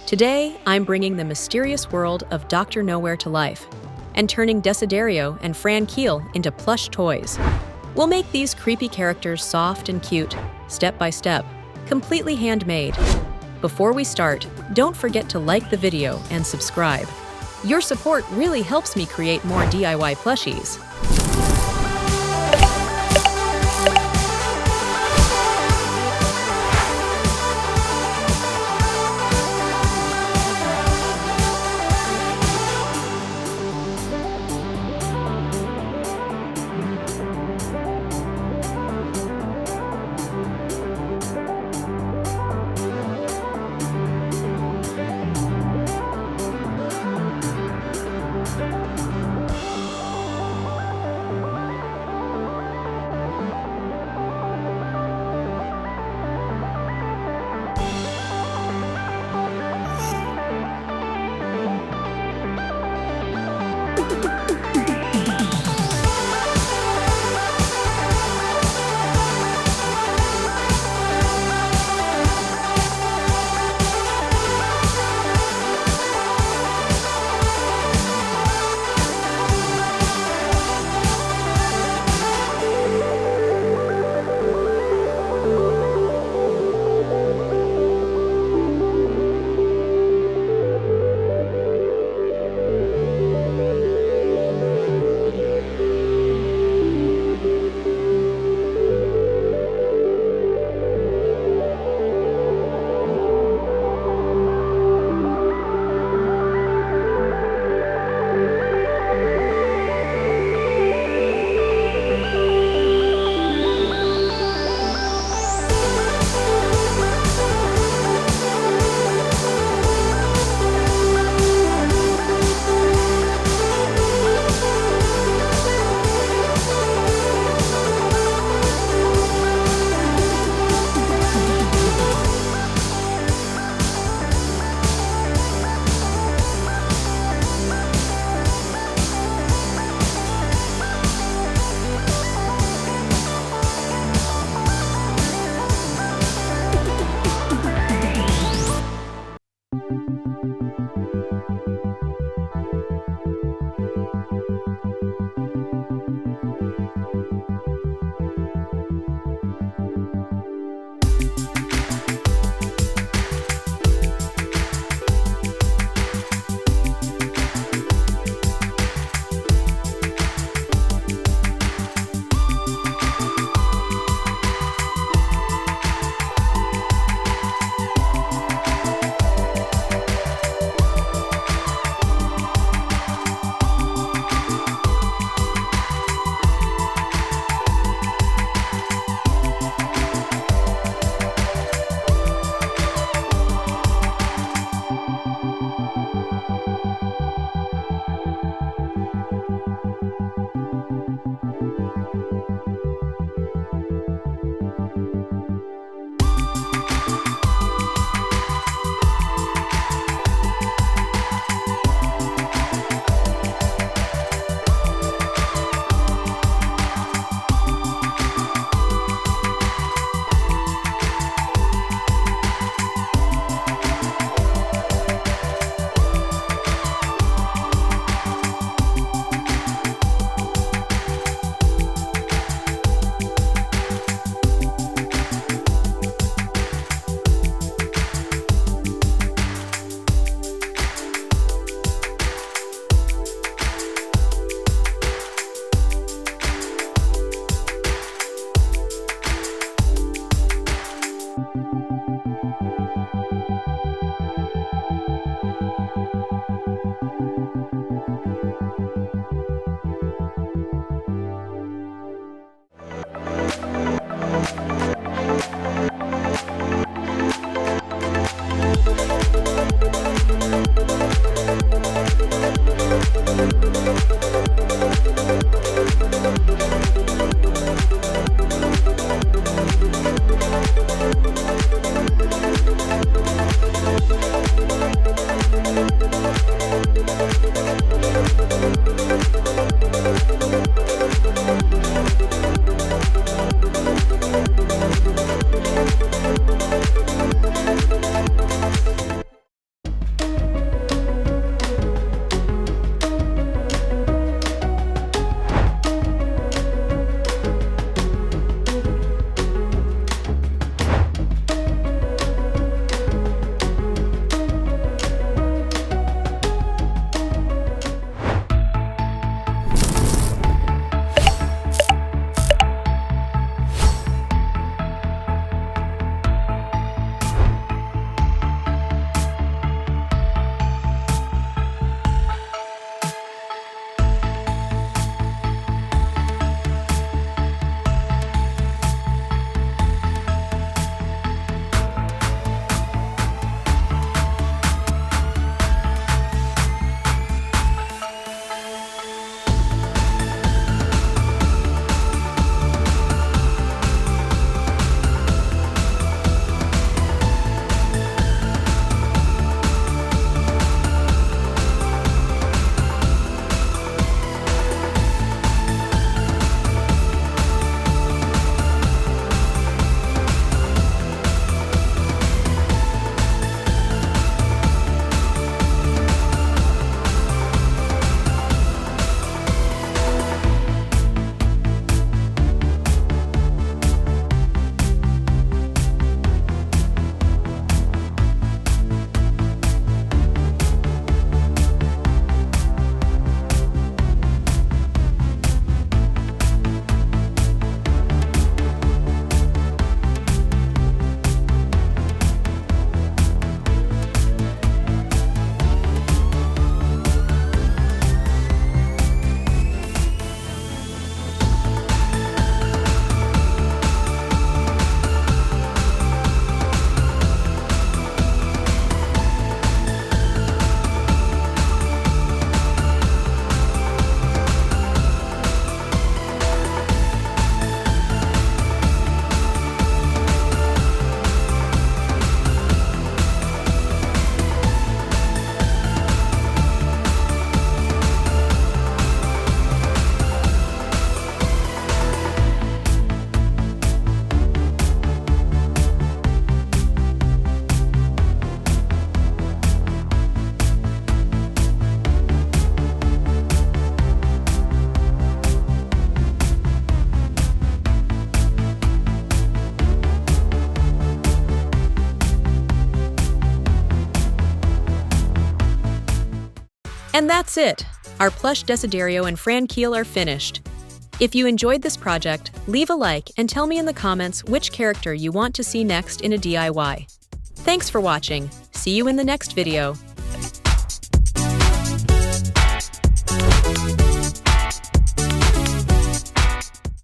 Today, I'm bringing the mysterious world of Dr. Nowhere to life and turning Desiderio and Fran Kiel into plush toys. We'll make these creepy characters soft and cute, step by step, completely handmade. Before we start, don't forget to like the video and subscribe. Your support really helps me create more DIY plushies. And that's it! Our plush Desiderio and Fran Kiel are finished. If you enjoyed this project, leave a like and tell me in the comments which character you want to see next in a DIY. Thanks for watching. See you in the next video.